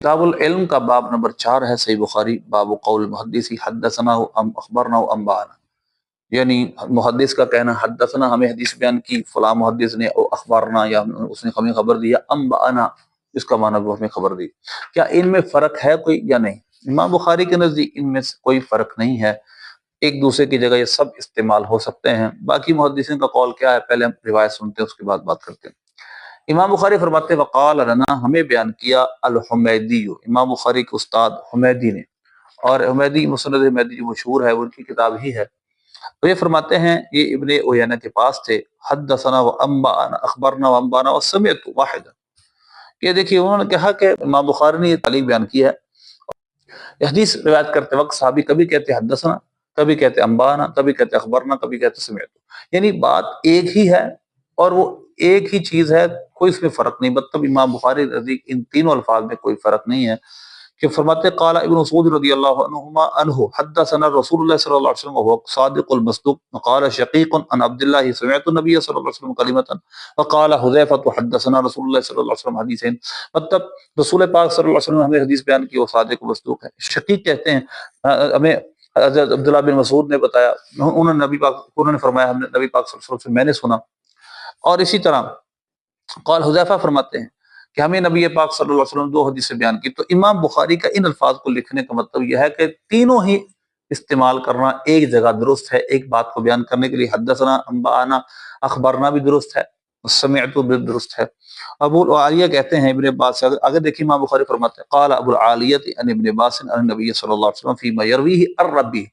किताबुल इल्म का बाब नंबर 4 है सही बुखारी, बाब कौल मुहद्दिसी हद्दसना अम अखबरना अम्बाना, यानी मुहद्दिस का कहना हद्दसना हमें हदीस बयान की फला मुहद्दिस ने, और अखबरना या उसने हमें खबर दिया, अम्बाना इसका माना वो हमें खबर दी। क्या इनमें फर्क है कोई या नहीं? इमाम बुखारी के नजदीक इनमें से कोई फर्क नहीं है, एक दूसरे की जगह ये सब इस्तेमाल हो सकते हैं। बाकी मुहद्दिसीन का कौल क्या है, पहले हम रिवायत सुनते हैं उसके बाद बात करते हैं। इमाम बुखारी फरमाते वक़ाल लना, हमें बयान किया अल हुमैदी, इमाम बुखारी के उस्ताद हुमैदी ने, और हुमैदी मुसनद हुमैदी जो मशहूर है वो उनकी किताब ही है। तो ये फरमाते हैं ये इब्ने उयैना के पास थे, हद्दसना व अम्बाना अखबरना व अम्बाना व समिअतु वाहिदा। ये देखिए उन्होंने कहा कि इमाम बुखारी ने ये तालीम बयान की है, हदीस रिवायत करते वक्त साहबी कभी कहते हद्दसना, कभी कहते अम्बाना, कभी कहते अखबरना, कभी कहते समिअतु, यानी बात एक ही है और वो एक ही चीज है, कोई इसमें फर्क नहीं। मतलब इमाम बुखारी नजदीक इन तीनों अल्फाज में कोई फर्क नहीं है। कि फरमाते काला इब्न मसूद रदियल्लाहु अन्हुमा अन्हु हद्दसना रसूलुल्लाह सल्लल्लाहु अलैहि वसल्लम व हुवा सादिकुल मस्दूक क़ाल शकीक अन अब्दुल्लाह समिअतु नबी सल्लल्लाहु अलैहि वसल्लम कलिमतन व क़ाल हुज़ैफा हद्दसना रसूलुल्लाह सल्लल्लाहु अलैहि वसल्लम हदीसें। मतलब रसूल पाक सल्लल्लाहु अलैहि वसल्लम ने हमें हदीस बयान की, वो सादिक मस्दूक है। शकीक कहते हैं हमें हज़रत अब्दुल्लाह बिन मसूद ने बताया, उन्होंने फरमाया हमने नबी पाक सल्लल्लाहु अलैहि वसल्लम से मैंने सुना। और इसी तरह कौल हुज़ैफा फरमाते हैं कि हमें नबी पाक सल्लल्लाहु अलैहि वसल्लम दो हदीसें बयान की। तो इमाम बुखारी का इन अल्फाज को लिखने का मतलब यह है कि तीनों ही इस्तेमाल करना एक जगह दुरुस्त है, एक बात को बयान करने के लिए हद्दसना अम्बाना अखबरना भी दुरुस्त है, समिअतु भी दुरुस्त है। अबू आलिया कहते हैं इब्ने अब्बास से, आगे देखिए इमाम बुखारी फरमाते हैं क़ाल अबू आलियत अन इब्ने अब्बास अन नबी सल्लल्लाहु अलैहि वसल्लम फीमा यरवीही अर रब्बी,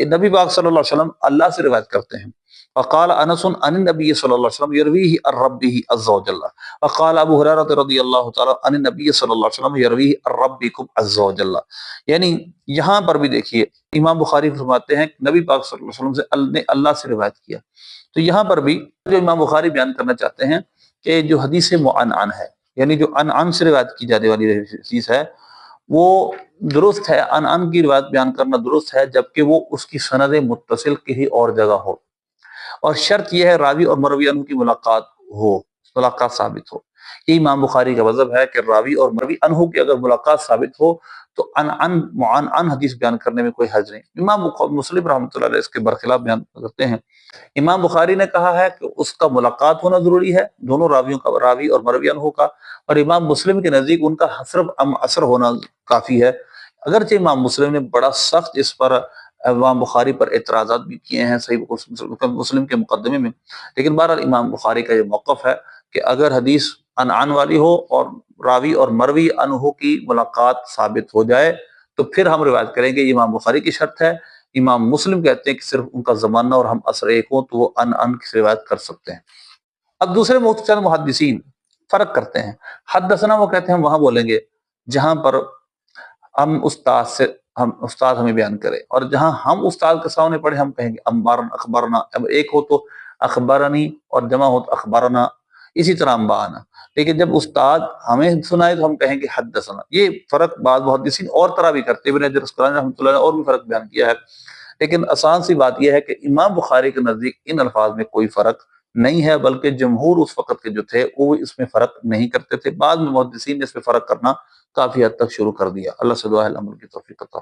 नबी पाक सल्लल्लाहु अलैहि वसल्लम अल्लाह से रिवायत करते हैं। वक़ाल अनस अन नबी सल्लल्लाहु अलैहि वसल्लम यरवीही अर रब्बिही अज़्ज़ा व जल्ला, वक़ाल अबू हुरैरा रज़ियल्लाहु तआला अन नबी सल्लल्लाहु अलैहि वसल्लम यरवीही अर रब्बिकुम अज़्ज़ा व जल्ला। यानी यहाँ पर भी देखिए इमाम बुखारी फरमाते हैं नबी पाक सल्लल्लाहु अलैहि वसल्लम से अल्लाह से रिवायत किया। तो यहाँ पर भी जो इमाम बुखारी बयान करना चाहते हैं कि जो हदीस मुअनअन है, यानी जो अनअन से रिवायत की जाने वाली हदीस है, वो दुरुस्त है। अनअन की रिवायत बयान करना दुरुस्त है, जबकि वो उसकी सनद मुत्तसिल कहीं और जगह हो, और शर्त यह है रावी और मरवी अनहु की मुलाकात हो, मुलाकात साबित हो। ये इमाम बुखारी का मजहब है कि रावी और मरवी अनहु की अगर मुलाकात साबित हो तो अन अन मुअनअन हदीस बयान करने में कोई हर्ज नहीं। इमाम मुस्लिम रहमतुल्लाह अलैह इसके बरखिलाफ बयान करते हैं। इमाम बुखारी ने कहा है कि उसका मुलाकात होना जरूरी है, दोनों रावियों का, रावी और मरवी अनहु का, और इमाम मुस्लिम के नजदीक उनका सिर्फ असर होना काफी है। अगरचे इमाम मुस्लिम ने बड़ा सख्त इस पर इमाम बुखारी पर एतराज़ात भी किए हैं सही मुस्लिम के मुकदमे में, लेकिन बहरहाल इमाम बुखारी का ये मौक़िफ़ है कि अगर हदीस अनअन वाली हो और रावी और मरवी अनहु की मुलाकात साबित हो जाए तो फिर हम रिवायत करेंगे, ये इमाम बुखारी की शर्त है। इमाम मुस्लिम कहते हैं कि सिर्फ उनका ज़माना और हम असर एक हो तो वो अन की रिवायत कर सकते हैं। अब दूसरे मुख्तलिफ मुहद्दिसीन फ़र्क करते हैं। हद्दसना वो कहते हैं हम वहाँ बोलेंगे जहाँ पर हम उस्ताद से हम उस्ताद हमें बयान करे, और जहां हम उस्ताद के सामने पढ़े हम कहेंगे अम्बारन अखबरना। अब एक हो तो अखबरनी और जमा हो तो अखबरना, इसी तरह अम्बाना। लेकिन जब उस्ताद हमें सुनाए तो हम कहेंगे हद्दसना। ये फर्क बाद मुहद्दिसीन और तरह भी करते हैं, इब्न हजर अस्क़लानी रहमतुल्लाह ने और भी फर्क बयान किया है। लेकिन आसान सी बात यह है कि इमाम बुखारी के नजदीक इन अल्फाज में कोई फर्क नहीं है, बल्कि जमहूर उस वक़्त के जो थे वो इसमें फ़र्क नहीं करते थे। बाद में मुहद्दिसीन ने इसमें फ़र्क करना काफ़ी हद तक शुरू कर दिया। अल्लाह से दुआ है अमल की तौफीक अता